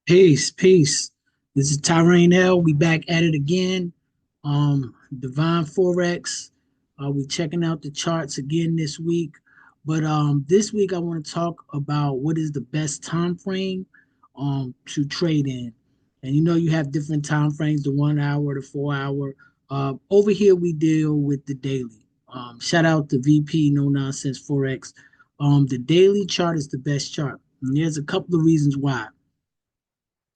Peace, peace. This is Tyrone L. We back at it again. Divine Forex. We checking out the charts again this week. But this week I want to talk about what is the best time frame to trade in. And you have different time frames, the 1 hour, the 4 hour. Over here we deal with the daily. Shout out to VP No Nonsense Forex. The daily chart is the best chart. And there's a couple of reasons why.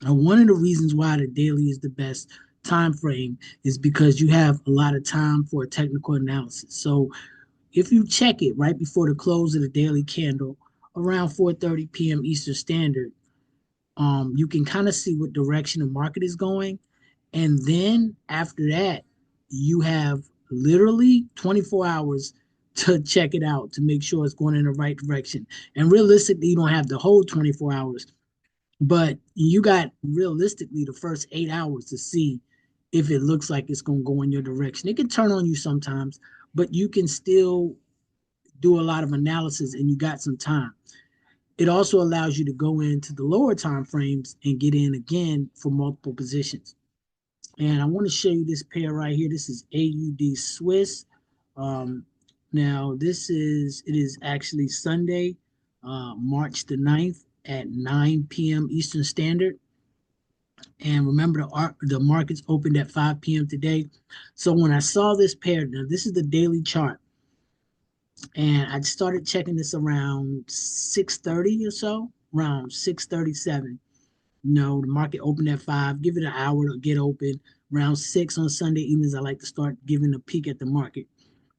One of the reasons why the daily is the best time frame is because you have a lot of time for a technical analysis. So if you check it right before the close of the daily candle around 4:30 p.m. Eastern Standard, you can kind of see what direction the market is going. And then after that, you have literally 24 hours to check it out to make sure it's going in the right direction. And realistically, you don't have the whole 24 hours, but you got realistically the first 8 hours to see if it looks like it's going to go in your direction. It can turn on you sometimes, but you can still do a lot of analysis and you got some time. It also allows you to go into the lower time frames and get in again for multiple positions. And I want to show you this pair right here. This is AUD Swiss. Um, Now, it is actually Sunday, March the 9th at 9 p.m. Eastern Standard. And remember, the markets opened at 5 p.m. today. So when I saw this pair, now this is the daily chart, and I started checking this around 6:30 or so, around 6:37. The market opened at 5. Give it an hour to get open. Around 6 on Sunday evenings, I like to start giving a peek at the market.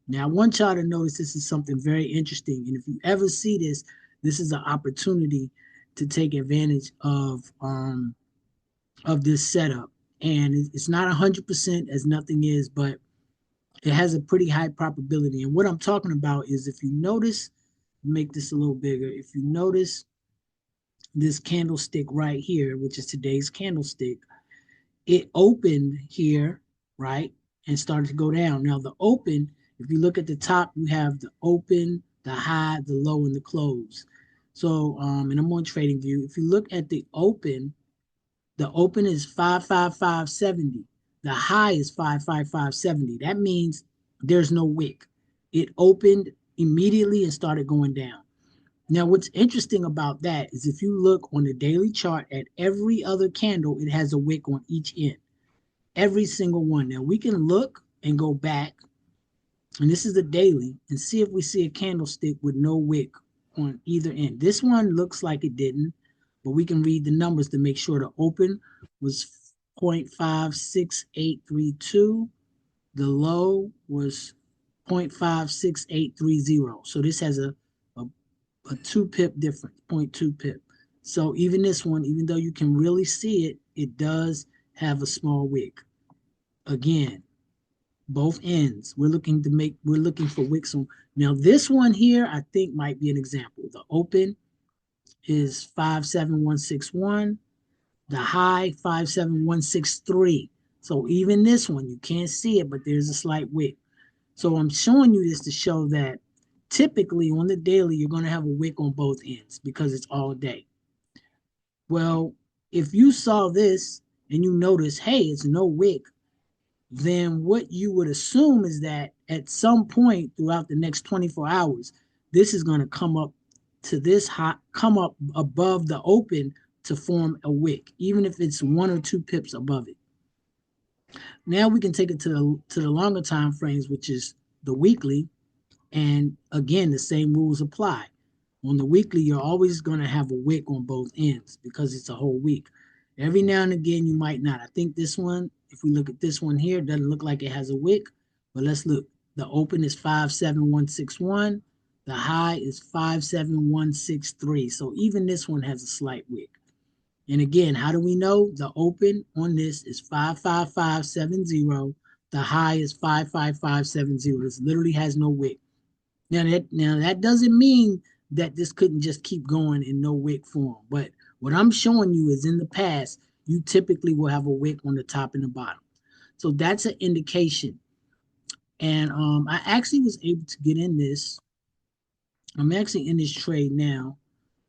Now, I want y'all to notice this is something very interesting. And if you ever see this, this is an opportunity to take advantage of this setup. And it's not 100% as nothing is, but it has a pretty high probability. And what I'm talking about is if you notice, make this a little bigger. If you notice this candlestick right here, which is today's candlestick, it opened here, right, and started to go down. Now, the open, if you look at the top, you have the open, the high, the low, and the close. So, and I'm on Trading View. If you look at the open is 55570. The high is 55570. That means there's no wick. It opened immediately and started going down. Now, what's interesting about that is if you look on the daily chart at every other candle, it has a wick on each end. Every single one. Now, we can look and go back, and this is the daily, and see if we see a candlestick with no wick on either end. This one looks like it didn't, but we can read the numbers to make sure the open was 0.56832. The low was 0.56830. So this has a 2 pip difference, zero point 0.2 pip. So even this one, even though you can really see it, it does have a small wick. Again, both ends. We're looking for wicks on. Now this one here, I think might be an example. The open is 57161. The high 57163. So even this one, you can't see it, but there's a slight wick. So I'm showing you this to show that typically on the daily, you're going to have a wick on both ends because it's all day. Well, if you saw this and you notice, hey, it's no wick, then what you would assume is that at some point throughout the next 24 hours, this is going to come up to this hot, come up above the open to form a wick, even if it's 1 or 2 pips above it. Now we can take it to the longer time frames, which is the weekly, and again the same rules apply. On the weekly, you're always going to have a wick on both ends because it's a whole week. Every now and again, you might not. I think this one, if we look at this one here, it doesn't look like it has a wick, but let's look. The open is 57161. The high is 57163. So even this one has a slight wick. And again, how do we know? The open on this is 55570. The high is 55570. This literally has no wick. Now that doesn't mean that this couldn't just keep going in no wick form. But what I'm showing you is in the past, you typically will have a wick on the top and the bottom. So that's an indication. And I actually was able to get in this. I'm actually in this trade now.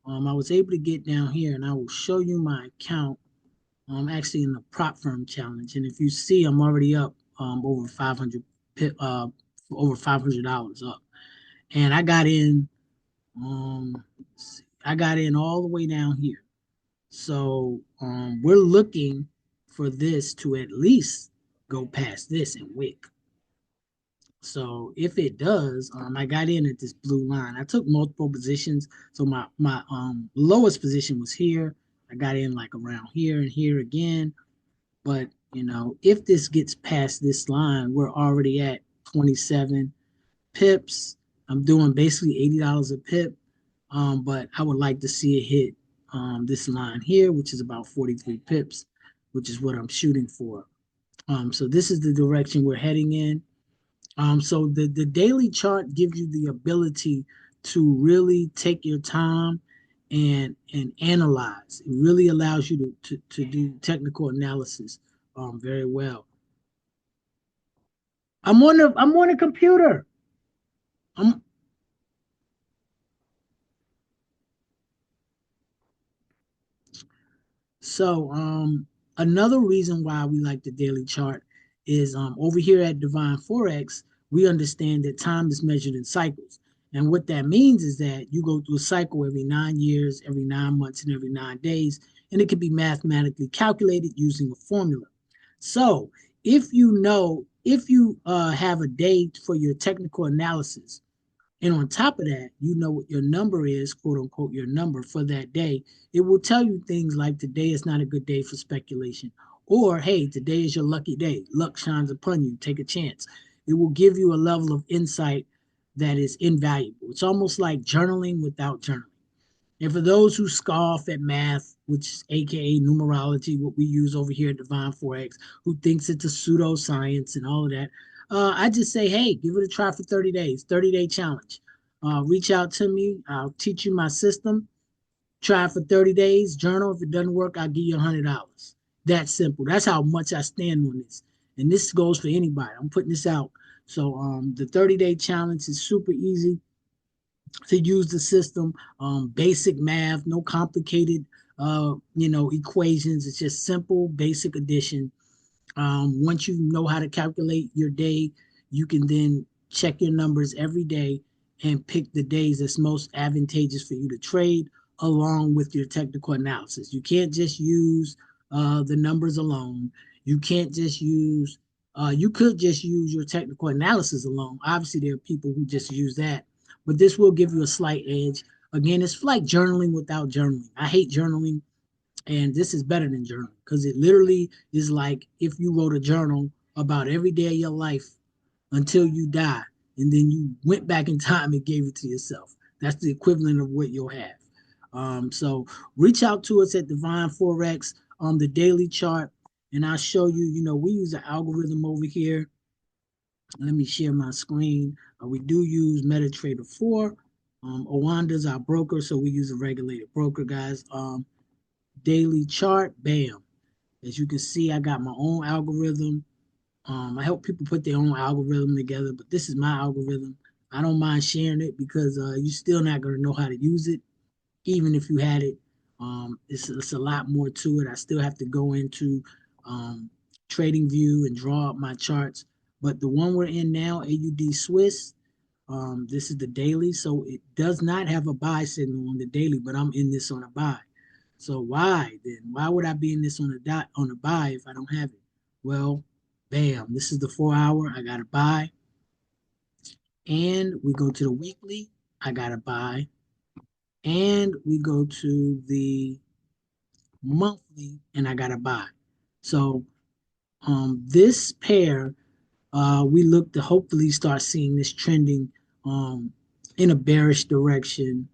I was able to get down here, and I will show you my account Actually in the prop firm challenge. And if you see, I'm already up over 500 over $500 up. And I got in all the way down here. So we're looking for this to at least go past this and wick. So if it does, I got in at this blue line. I took multiple positions. So my lowest position was here. I got in like around here and here again. But if this gets past this line, we're already at 27 pips. I'm doing basically $80 a pip. But I would like to see it hit this line here, which is about 43 pips, which is what I'm shooting for. So this is the direction we're heading in. So the daily chart gives you the ability to really take your time and analyze. It really allows you to do technical analysis very well. I'm on a computer. I'm So, another reason why we like the daily chart is over here at Divine Forex, we understand that time is measured in cycles. And what that means is that you go through a cycle every 9 years, every 9 months, and every 9 days, and it can be mathematically calculated using a formula. So, if you have a day for your technical analysis, and on top of that, you know what your number is, quote unquote, your number for that day. It will tell you things like today is not a good day for speculation. Or, hey, today is your lucky day. Luck shines upon you. Take a chance. It will give you a level of insight that is invaluable. It's almost like journaling without journaling. And for those who scoff at math, which is AKA numerology, what we use over here at Divine Forex, who thinks it's a pseudoscience and all of that, I just say, hey, give it a try for 30 days, 30-day challenge. Reach out to me. I'll teach you my system. Try it for 30 days, journal. If it doesn't work, I'll give you $100. That's simple. That's how much I stand on this. And this goes for anybody. I'm putting this out. So the 30-day challenge is super easy to use the system. Basic math, no complicated, equations. It's just simple, basic addition. Once you know how to calculate your day, you can then check your numbers every day and pick the days that's most advantageous for you to trade along with your technical analysis. You can't just use the numbers alone. You can't just use, you could just use your technical analysis alone. Obviously, there are people who just use that, but this will give you a slight edge. Again, it's like journaling without journaling. I hate journaling, and this is better than journaling because it literally is like if you wrote a journal about every day of your life until you die, and then you went back in time and gave it to yourself. That's the equivalent of what you'll have. So reach out to us at Divine Forex on the daily chart, and I'll show you. We use an algorithm over here. Let me share my screen. We do use MetaTrader 4. Owanda's our broker, so we use a regulated broker, guys. Daily chart, bam. As you can see, I got my own algorithm. I help people put their own algorithm together, but this is my algorithm. I don't mind sharing it because you're still not going to know how to use it, even if you had it. It's a lot more to it. I still have to go into Trading View and draw up my charts. But the one we're in now, AUD Swiss, this is the daily, so it does not have a buy signal on the daily, but I'm in this on a buy. So why then? Why would I be in this on a buy if I don't have it? Well, bam, this is the 4 hour. I got to buy, and we go to the weekly. I got to buy, and we go to the monthly, and I got to buy. So this pair we look to hopefully start seeing this trending in a bearish direction,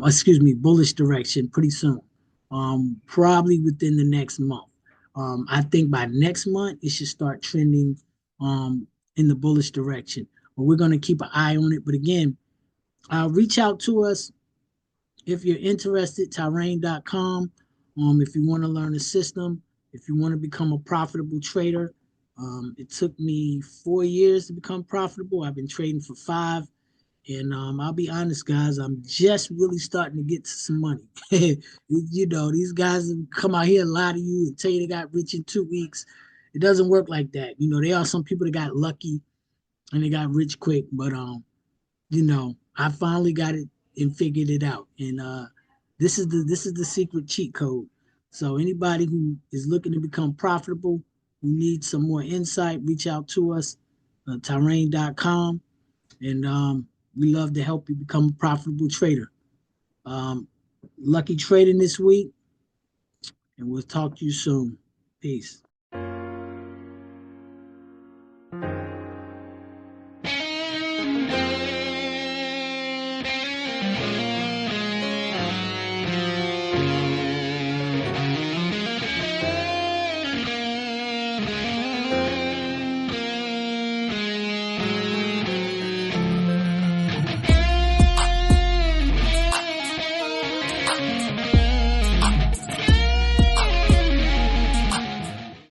excuse me, bullish direction pretty soon, probably within the next month. I think by next month, it should start trending in the bullish direction. But we're going to keep an eye on it. But again, reach out to us if you're interested, Tyrain.com. If you want to learn the system, if you want to become a profitable trader, it took me 4 years to become profitable. I've been trading for 5, And I'll be honest, guys, I'm just really starting to get to some money. These guys come out here and lie to you and tell you they got rich in 2 weeks. It doesn't work like that. There are some people that got lucky and they got rich quick, but I finally got it and figured it out. And this is the secret cheat code. So anybody who is looking to become profitable, who needs some more insight, reach out to us, Tyrain.com, and we love to help you become a profitable trader. Um, Lucky trading this week, and we'll talk to you soon. Peace.